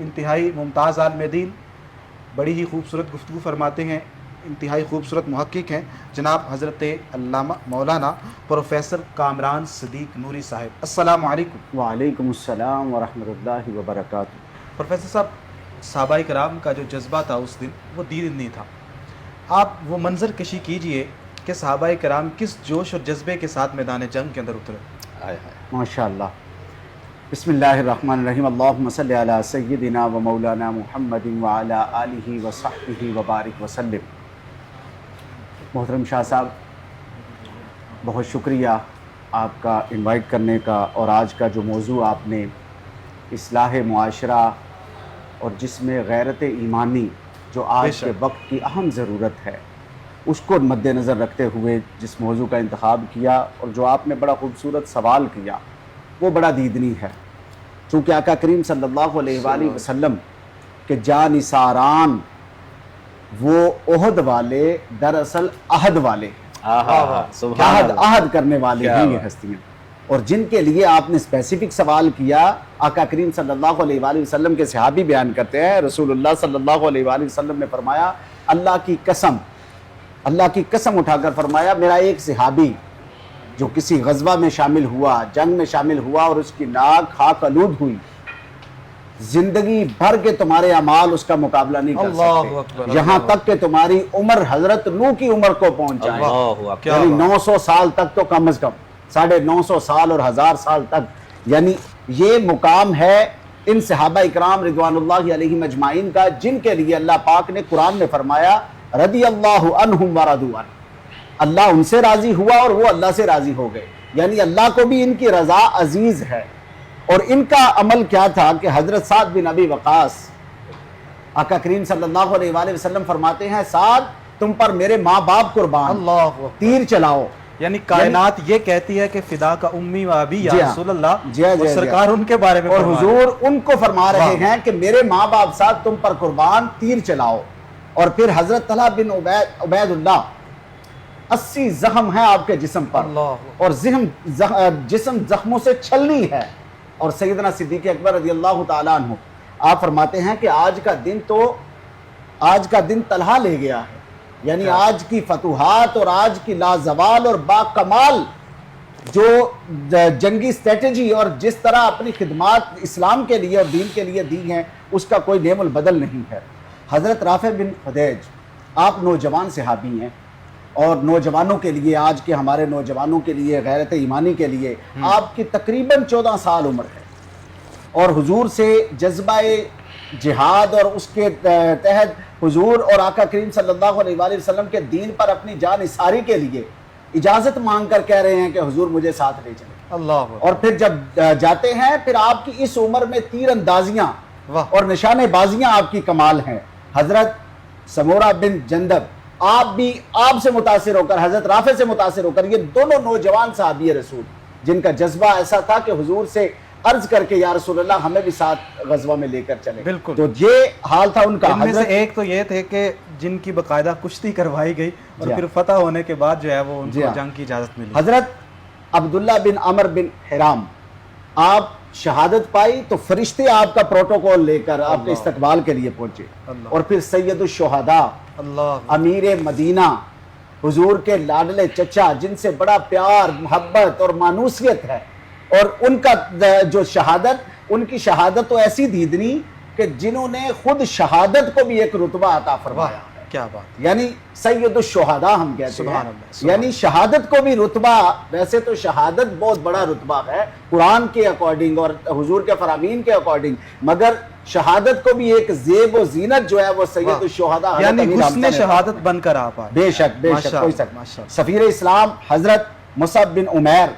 انتہائی ممتاز عالم دین، بڑی ہی خوبصورت گفتگو فرماتے ہیں، انتہائی خوبصورت محقق ہیں جناب حضرت علامہ مولانا پروفیسر کامران صدیق نوری صاحب۔ السلام علیکم۔ وعلیکم السلام ورحمۃ اللہ وبرکاتہ۔ پروفیسر صاحب، صحابہ کرام کا جو جذبہ تھا اس دن وہ دین نہیں تھا، آپ وہ منظر کشی کیجئے کہ صحابہ کرام کس جوش اور جذبے کے ساتھ میدان جنگ کے اندر اترے۔ ماشاء اللہ۔ بسم اللہ الرحمن الرحیم۔ اللہم صلی علی سیدنا و مولانا محمد وعلی آلہ وصحبہ وبارک وسلم۔ محترم شاہ صاحب، بہت شکریہ آپ کا انوائٹ کرنے کا، اور آج کا جو موضوع آپ نے اصلاح معاشرہ اور جس میں غیرت ایمانی جو آج کے وقت کی اہم ضرورت ہے اس کو مد نظر رکھتے ہوئے جس موضوع کا انتخاب کیا، اور جو آپ نے بڑا خوبصورت سوال کیا، وہ بڑا دیدنی ہے۔ چونکہ آقا کریم صلی اللہ علیہ وآلہ وسلم کے جانثاران وہ احد والے دراصل عہد والے، عہد کرنے والے ہیں یہ ہستیاں، اور جن کے لیے آپ نے اسپیسیفک سوال کیا۔ آقا کریم صلی اللہ علیہ وآلہ وسلم کے صحابی بیان کرتے ہیں، رسول اللہ صلی اللہ علیہ وآلہ وسلم نے فرمایا، اللہ کی قسم اٹھا کر فرمایا، میرا ایک صحابی جو کسی غزوہ میں شامل ہوا، جنگ میں شامل ہوا، اور اس کی ناک خاک آلود ہوئی، زندگی بھر کے تمہارے اعمال اس کا مقابلہ نہیں کر سکتے، یہاں تک کہ تمہاری عمر حضرت نوح کی عمر کو پہنچ جائے، یعنی 900 سال تک تو کم از کم، 950 سال اور 1000 سال تک، یعنی یہ مقام ہے ان صحابہ اکرام رضوان اللہ علیہم اجمعین کا، جن کے لیے اللہ پاک نے قرآن میں فرمایا رضی اللہ عنہم ورضوا عنہ، اللہ ان سے راضی ہوا اور وہ اللہ سے راضی ہو گئے، یعنی اللہ کو بھی ان کی رضا عزیز ہے۔ اور ان کا عمل کیا تھا کہ حضرت سعد بن ابی وقاص، آقا کریم صلی اللہ علیہ وآلہ وسلم فرماتے ہیں، سعد تم پر میرے ماں باپ قربان، تیر چلاؤ، یعنی کائنات یہ کہتی ہے کہ فدا کا امی و ابی یا رسول اللہ، اور سرکار ان کے بارے میں اور حضور ان کو فرما رہے ہیں کہ میرے ماں باپ ساتھ تم پر قربان، تیر چلاؤ۔ اور پھر حضرت طلحہ بن عبید اللہ، 80 زخم ہیں آپ کے جسم پر، اور جسم زخموں سے چھلنی ہے، اور سیدنا صدیق اکبر رضی اللہ تعالیٰ عنہ آپ فرماتے ہیں کہ آج کا دن طلحہ لے گیا ہے، یعنی آج کی فتوحات اور آج کی لازوال اور با کمال جو جنگی اسٹریٹجی اور جس طرح اپنی خدمات اسلام کے لیے اور دین کے لیے دی ہیں، اس کا کوئی نعم البدل نہیں ہے۔ حضرت رافع بن خدیج، آپ نوجوان صحابی ہیں، اور نوجوانوں کے لیے، آج کے ہمارے نوجوانوں کے لیے، غیرت ایمانی کے لیے آپ کی تقریباً 14 سال عمر ہے، اور حضور سے جذبہ جہاد اور اس کے تحت حضور اور آقا کریم صلی اللہ علیہ وآلہ وسلم کے دین پر اپنی جان نثاری کے لیے اجازت مانگ کر کہہ رہے ہیں کہ حضور مجھے ساتھ لے چلیں۔ اللہ، اور پھر جب جاتے ہیں، پھر آپ کی اس عمر میں تیر اندازیاں اور نشانے بازیاں آپ کی کمال ہیں۔ حضرت سمورہ بن جندب، آپ سے متاثر ہو کر، حضرت رافع سے متاثر ہو کر، یہ دونوں نوجوان صحابی رسول جن کا جذبہ ایسا تھا کہ حضور سے عرض کر کے یا رسول اللہ ہمیں بھی ساتھ غزوہ میں لے کر چلے۔ بالکل، تو یہ حال تھا ان کا۔ ان میں سے ایک تو یہ تھے کہ جن کی باقاعدہ کشتی کروائی گئی، اور پھر فتح ہونے کے بعد جو ہے وہ ان کو جنگ کی اجازت ملی۔ حضرت عبداللہ بن عمر بن حرام، آپ شہادت پائی تو فرشتے آپ کا پروٹوکول لے کر آپ کے استقبال کے لیے پہنچے، اور پھر سید الشہداء، امیر مدینہ، حضور کے لاڈلے چچا، جن سے بڑا پیار، محبت اور مانوسیت ہے، اور ان کا جو شہادت، ان کی شہادت تو ایسی دیدنی کہ جنہوں نے خود شہادت کو بھی ایک رتبہ عطا فرمایا۔ کیا بات، یعنی سید الشہداء ہم کہتے ہیں، یعنی شہادت کو بھی رتبہ، ویسے تو شہادت بہت بڑا رتبہ ہے قرآن کے اکارڈنگ اور حضور کے فرامین کے اکارڈنگ، مگر شہادت کو بھی ایک زیب و زینت جو ہے وہ سید الشہداء، یعنی حسن شہادت بن کر آپ آئے۔ بے شک کوئی شک۔ سفیر اسلام حضرت مصعب بن عمیر،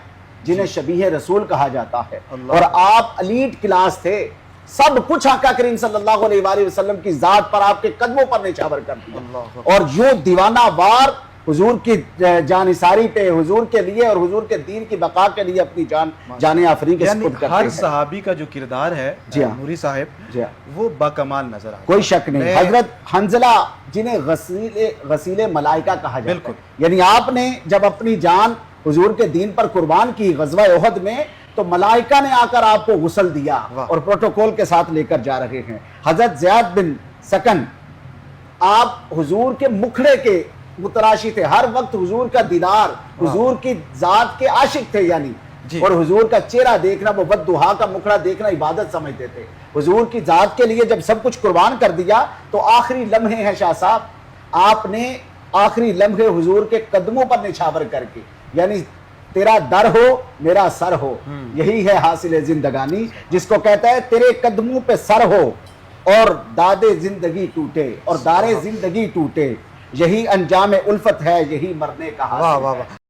جنہیں شبیہ رسول کہا جاتا ہے، اور آپ الیٹ کلاس تھے، سب کچھ آقا کریم صلی اللہ علیہ وآلہ وسلم کی ذات پر، آپ کے قدموں پر نچھاور کر دیا، اور یوں دیوانہ وار حضور کی جانثاری پہ، حضور کے لیے اور حضور کے دین کی بقا کے لیے اپنی جان آفرین کے سپرد کرتے ہیں۔ ہر صحابی کا جو کردار ہے نوری صاحب، وہ باکمال نظر آتا ہے، کوئی شک نہیں۔ حضرت حنظلہ، جنہیں غسیل ملائکہ کہا جاتا ہے، یعنی آپ نے جب اپنی جان حضور کے دین پر قربان کی غزوہ احد میں، تو ملائکہ نے آ کر آپ کو غسل دیا واہ۔ اور پروٹوکول کے ساتھ لے کر جا رہے ہیں۔ حضرت زیاد بن سکن آپ حضور کے مکھڑے کے متراشی تھے، ہر وقت حضور کا دیدار، حضور کی ذات کے عاشق تھے یعنی، جی۔ اور حضور کا چہرہ دیکھنا، وہ بددعا کا مکھڑا دیکھنا عبادت سمجھتے تھے۔ حضور کی ذات کے لیے جب سب کچھ قربان کر دیا تو آخری لمحے ہیں شاہ صاحب، آپ نے آخری لمحے حضور کے قدموں پر نچھاور کر کے، یعنی تیرا در ہو میرا سر ہو، یہی ہے حاصل زندگانی، جس کو کہتا ہے تیرے قدموں پہ سر ہو اور دادے زندگی ٹوٹے اور دارے زندگی ٹوٹے، یہی انجام الفت ہے، یہی مرنے کا حاصل واہ واہ ہے۔ واہ۔